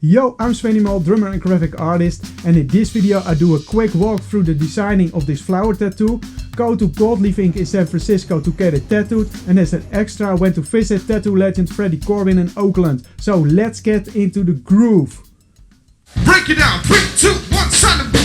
Yo, I'm Svenimal, drummer and graphic artist, and in this video I do a quick walk through the designing of this flower tattoo. Go to Gold Leaf Ink in San Francisco to get it tattooed, and as an extra I went to visit tattoo legend Freddie Corbin in Oakland. So let's get into the groove. Break it down, 3, 2, 1, son of a...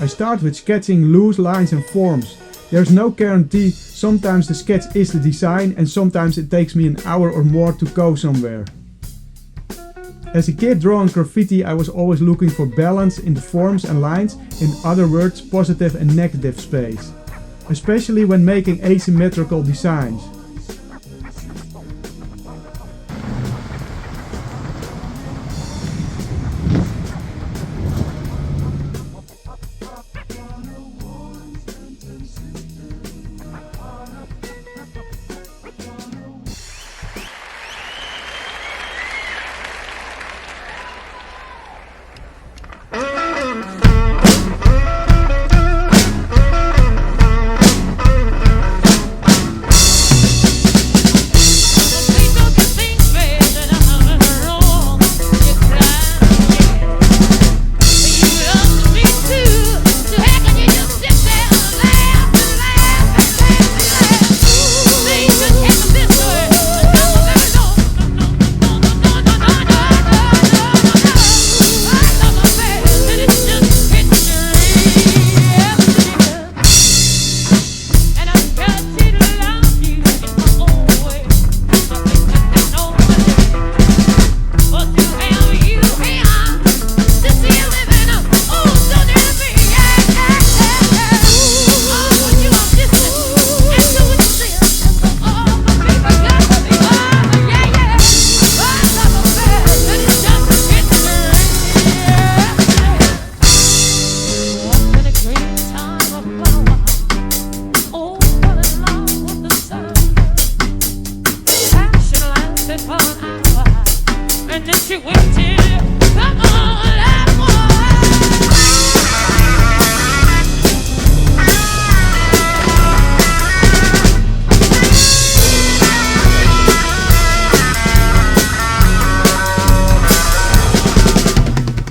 I start with sketching loose lines and forms. There's no guarantee, sometimes the sketch is the design and sometimes it takes me an hour or more to go somewhere. As a kid drawing graffiti I was always looking for balance in the forms and lines, in other words positive and negative space. Especially when making asymmetrical designs.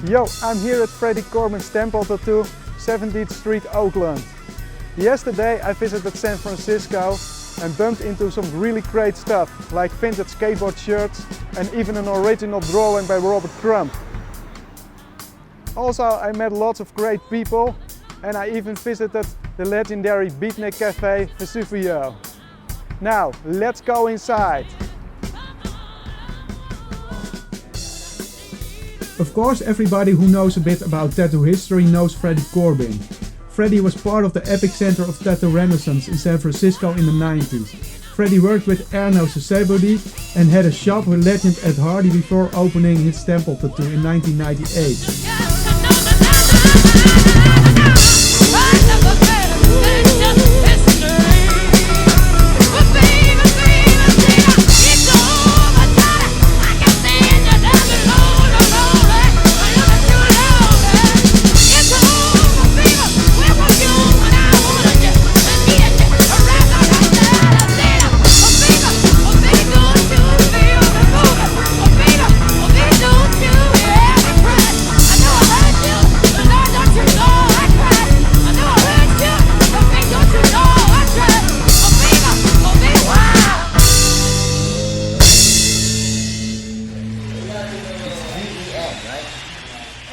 Yo, I'm here at Freddie Corbin's Temple Tattoo, 17th Street, Oakland. Yesterday I visited San Francisco and bumped into some really great stuff, like vintage skateboard shirts and even an original drawing by Robert Crumb. Also I met lots of great people and I even visited the legendary Beatnik Cafe Vesuvio. Now, let's go inside. Of course, everybody who knows a bit about tattoo history knows Freddie Corbin. Freddie was part of the epicenter of tattoo renaissance in San Francisco in the 90s. Freddie worked with Erno Sesebodi and had a shop with legend Ed Hardy before opening his Temple Tattoo in 1998.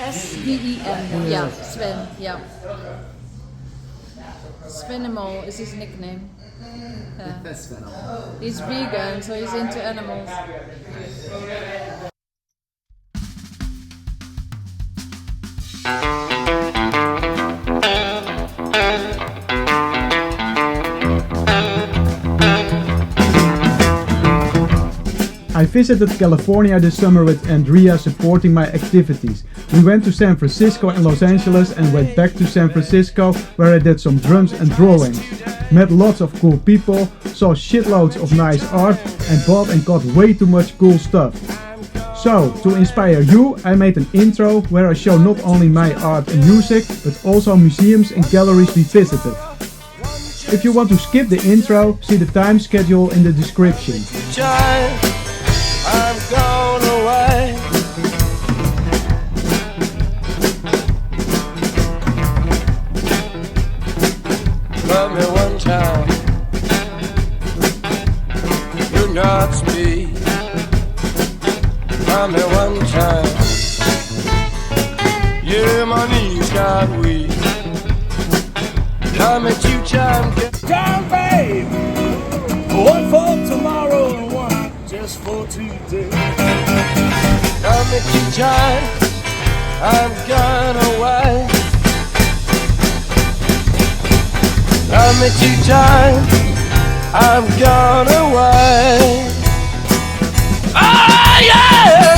S-V-E-N, yeah, Sven, yeah. Svenimal is his nickname. He's vegan, so he's into animals. I visited California this summer with Andrea supporting my activities. We went to San Francisco and Los Angeles and went back to San Francisco where I did some drums and drawings. Met lots of cool people, saw shitloads of nice art and bought and got way too much cool stuff. So, to inspire you, I made an intro where I show not only my art and music, but also museums and galleries we visited. If you want to skip the intro, see the time schedule in the description. I'm gone away. Love me one time, do not speak. Love me one time, yeah, my knees got weak. Love me two times, Time, babe. One for tomorrow and one just for today. love me two times, I'm gone away. Love me two times, I'm gone away. Oh yeah!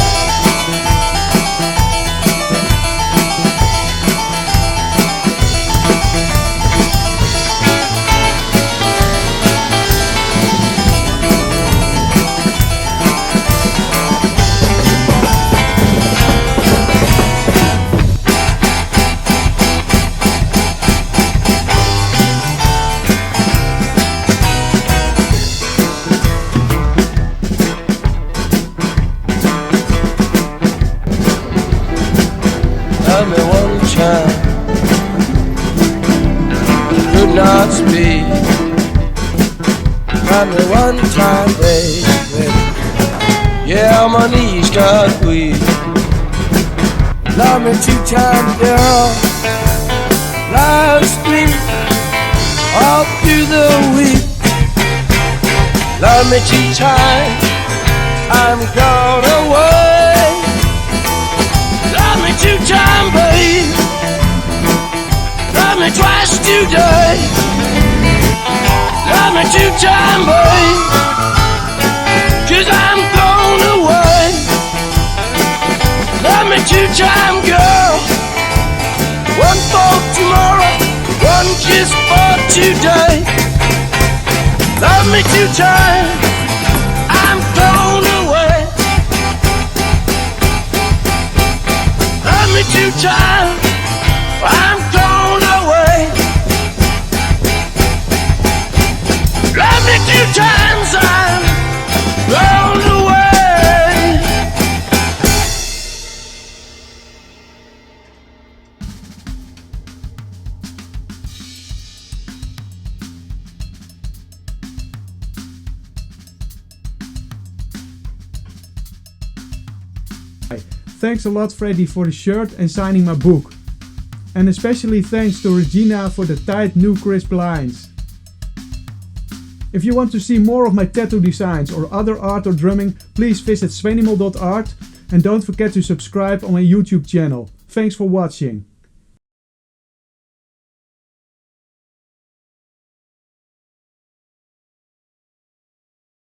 Love me one time, could not speak. Love me one time, baby. Yeah, my knees got weak. Love me two times, girl. Last week, all through the week. Love me two times, I'm gone away. Love me two times, babe. Love me twice today. Love me two times, babe. 'Cause I'm gone away. Love me two times, girl. One for tomorrow, one just for today. Love me two times, I'm gone away. Love me two times, I'm gone away. Love me two times, I'm gone away. Thanks a lot, Freddy, for the shirt and signing my book. And especially thanks to Regina for the tight new crisp lines. If you want to see more of my tattoo designs or other art or drumming, please visit swenimal.art and don't forget to subscribe on my YouTube channel. Thanks for watching.